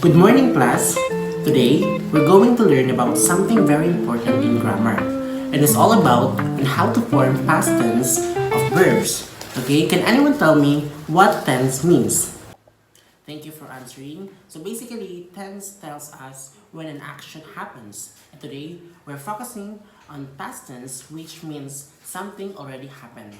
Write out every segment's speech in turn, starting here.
Good morning, class. Today, we're going to learn about something very important in grammar. And it's all about on how to form past tense of verbs. Okay, can anyone tell me what tense means? Thank you for answering. So basically, tense tells us when an action happens. And today, we're focusing on past tense, which means something already happened.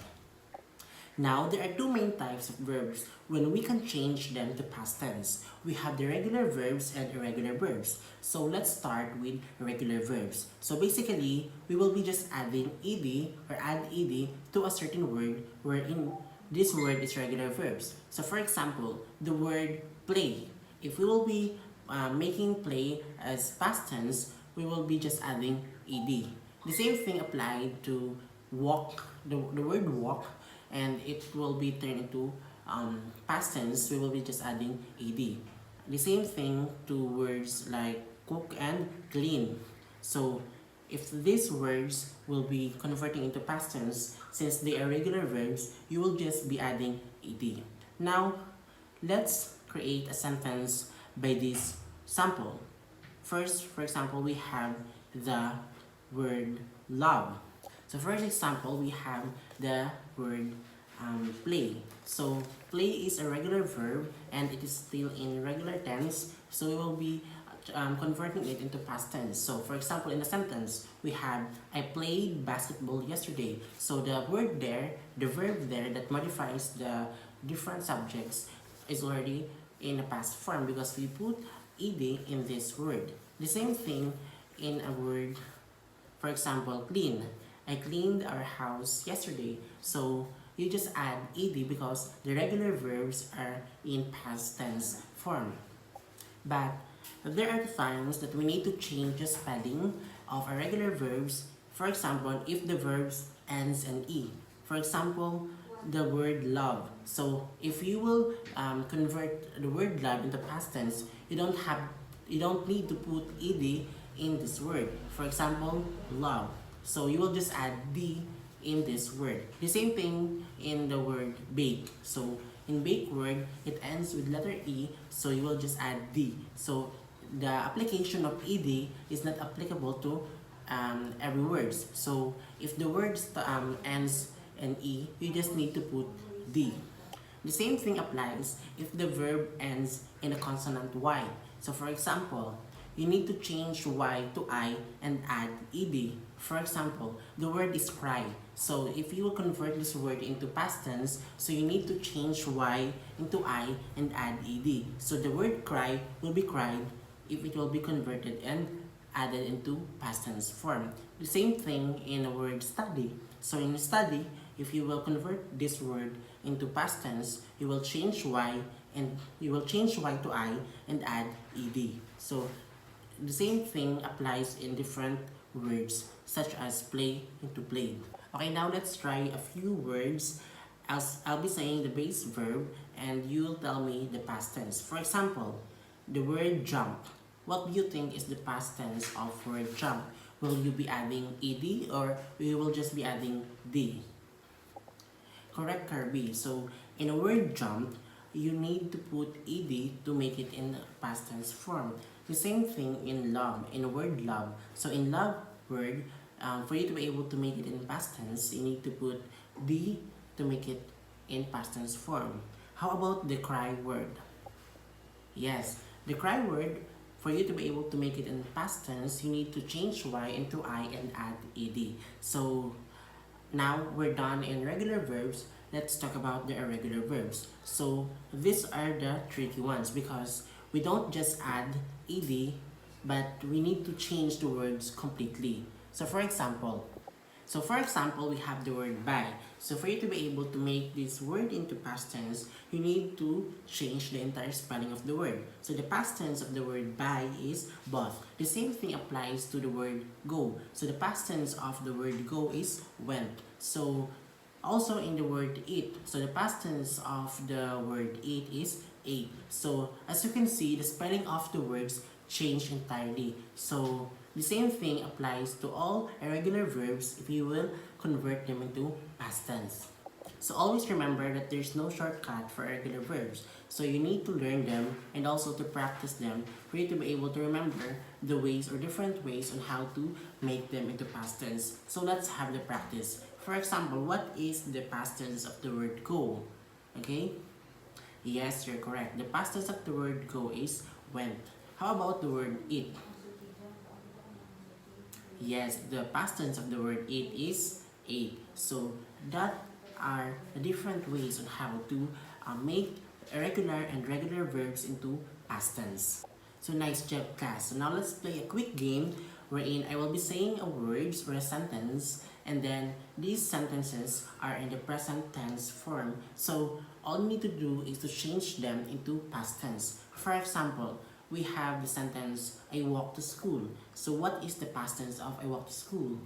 Now, there are two main types of verbs when we can change them to past tense. We have the regular verbs and irregular verbs. So let's start with regular verbs. So basically, we will be just adding ed or add ed to a certain word wherein this word is regular verbs. So for example, the word play. If we will be making play as past tense, we will be just adding ed. The same thing applied to walk, the word walk, and it will be turned into past tense. We will be just adding ed. The same thing to words like cook and clean. So if these words will be converting into past tense, since they are regular verbs, you will just be adding ed. Now, let's create a sentence by this sample. First, for example, we have the word love. So first example, we have the word play. So play is a regular verb and it is still in regular tense. So we will be converting it into past tense. So for example, in a sentence, we have I played basketball yesterday. So the word there, the verb there that modifies the different subjects is already in a past form because we put ed in this word. The same thing in a word, for example, clean. I cleaned our house yesterday. So you just add ed because the regular verbs are in past tense form. But there are times that we need to change the spelling of our regular verbs. For example, if the verbs ends in e. For example, the word love. So if you will convert the word love into past tense, you don't need to put ed in this word. For example, love. So you will just add d in this word. The same thing in the word bake. So in bake word, it ends with letter e, so you will just add d. So the application of ed is not applicable to every word. So if the word ends in e, you just need to put d. The same thing applies if the verb ends in a consonant y. So for example, you need to change y to I and add ed. For example, the word is cry. So if you will convert this word into past tense, so you need to change y into I and add ed. So the word cry will be cried if it will be converted and added into past tense form. The same thing in the word study. So in study, if you will convert this word into past tense, you will change y to I and add ed. So the same thing applies in different words such as play into played. Okay, now let's try a few words. I'll be saying the base verb and you'll tell me the past tense. For example, the word jump. What do you think is the past tense of word jump? Will you be adding ed or you will just be adding d? Correct, Kirby. So in a word jump, you need to put ed to make it in past tense form. The same thing in love, in the word love. So in love word, for you to be able to make it in past tense, you need to put d to make it in past tense form. How about the cry word? Yes, the cry word, for you to be able to make it in past tense, you need to change y into I and add ed. So now we're done in regular verbs. Let's talk about the irregular verbs. So these are the tricky ones because we don't just add ed, but we need to change the words completely. So for example, we have the word buy. So for you to be able to make this word into past tense, you need to change the entire spelling of the word. So the past tense of the word buy is bought. The same thing applies to the word go. So the past tense of the word go is went. So also in the word eat. So the past tense of the word eat is ate. So as you can see, the spelling of the words change entirely. So the same thing applies to all irregular verbs if you will convert them into past tense. So always remember that there's no shortcut for irregular verbs. So you need to learn them and also to practice them for you to be able to remember the ways or different ways on how to make them into past tense. So let's have the practice. For example, what is the past tense of the word go? Okay? Yes, you're correct. The past tense of the word go is went. How about the word eat? Yes, the past tense of the word eat is ate. So that are the different ways on how to make irregular and regular verbs into past tense. So nice job, class. So now let's play a quick game wherein I will be saying a words or a sentence, and then these sentences are in the present tense form. So all you need to do is to change them into past tense. For example, we have the sentence I walk to school. So what is the past tense of I walk to school?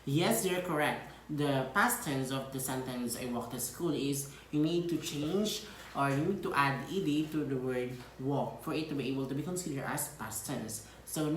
Yes, you're correct. The past tense of the sentence I walk to school is you need to change or you need to add ed to the word walk for it to be able to be considered as past tense. So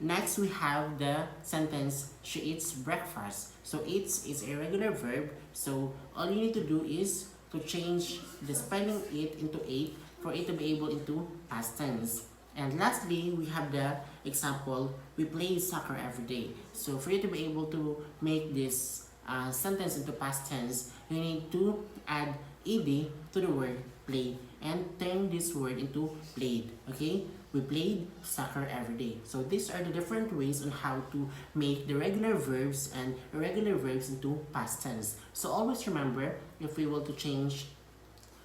next we have the sentence she eats breakfast. So eats is a regular verb. So all you need to do is to change the spelling it into ate for it to be able into past tense. And lastly, we have the example, we play soccer every day. So for you to be able to make this sentence into past tense, you need to add ed to the word play and turn this word into played. Okay? We played soccer every day. So these are the different ways on how to make the regular verbs and irregular verbs into past tense. So always remember, if we were to change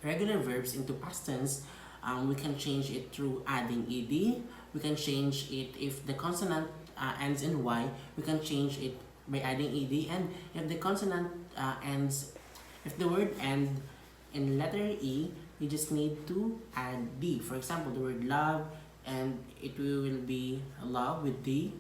regular verbs into past tense, we can change it through adding ed. We can change it if the consonant ends in y. We can change it by adding ed. And if the consonant if the word ends in letter e, you just need to add d. For example, the word love, and it will be love with d.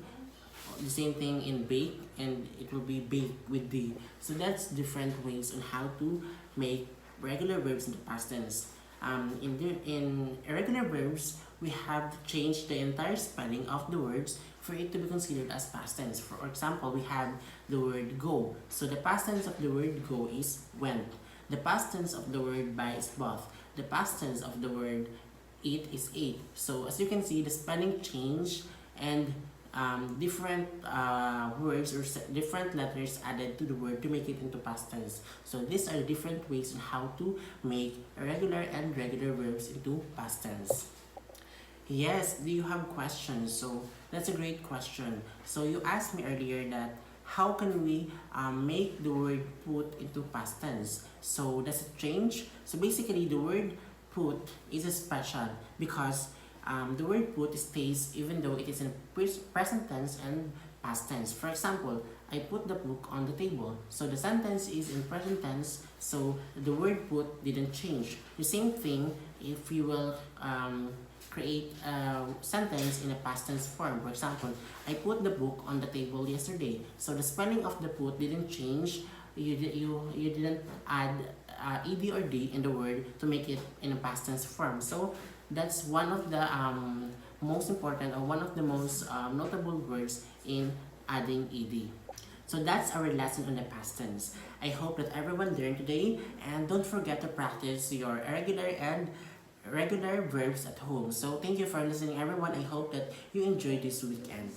The same thing in bake, and it will be bake with d. So that's different ways on how to make regular verbs into past tense. In irregular verbs, we have to change the entire spelling of the words for it to be considered as past tense. For example, we have the word go. So the past tense of the word go is went. The past tense of the word buy is bought. The past tense of the word eat is ate. So as you can see, the spelling change and different words or different letters added to the word to make it into past tense. So these are different ways on how to make irregular and regular verbs into past tense. Yes, do you have questions? So that's a great question. So you asked me earlier that how can we make the word put into past tense? So does it change? So basically the word put is a special because the word put stays even though it is in present tense and past tense. For example, I put the book on the table. So the sentence is in present tense, so the word put didn't change. The same thing if you will create a sentence in a past tense form. For example, I put the book on the table yesterday. So the spelling of the put didn't change. You didn't add ed or d in the word to make it in a past tense form. So that's one of the most important or one of the most notable words in adding ed. So that's our lesson on the past tense. I hope that everyone learned today, and don't forget to practice your irregular and regular verbs at home. So thank you for listening, everyone. I hope that you enjoyed this weekend.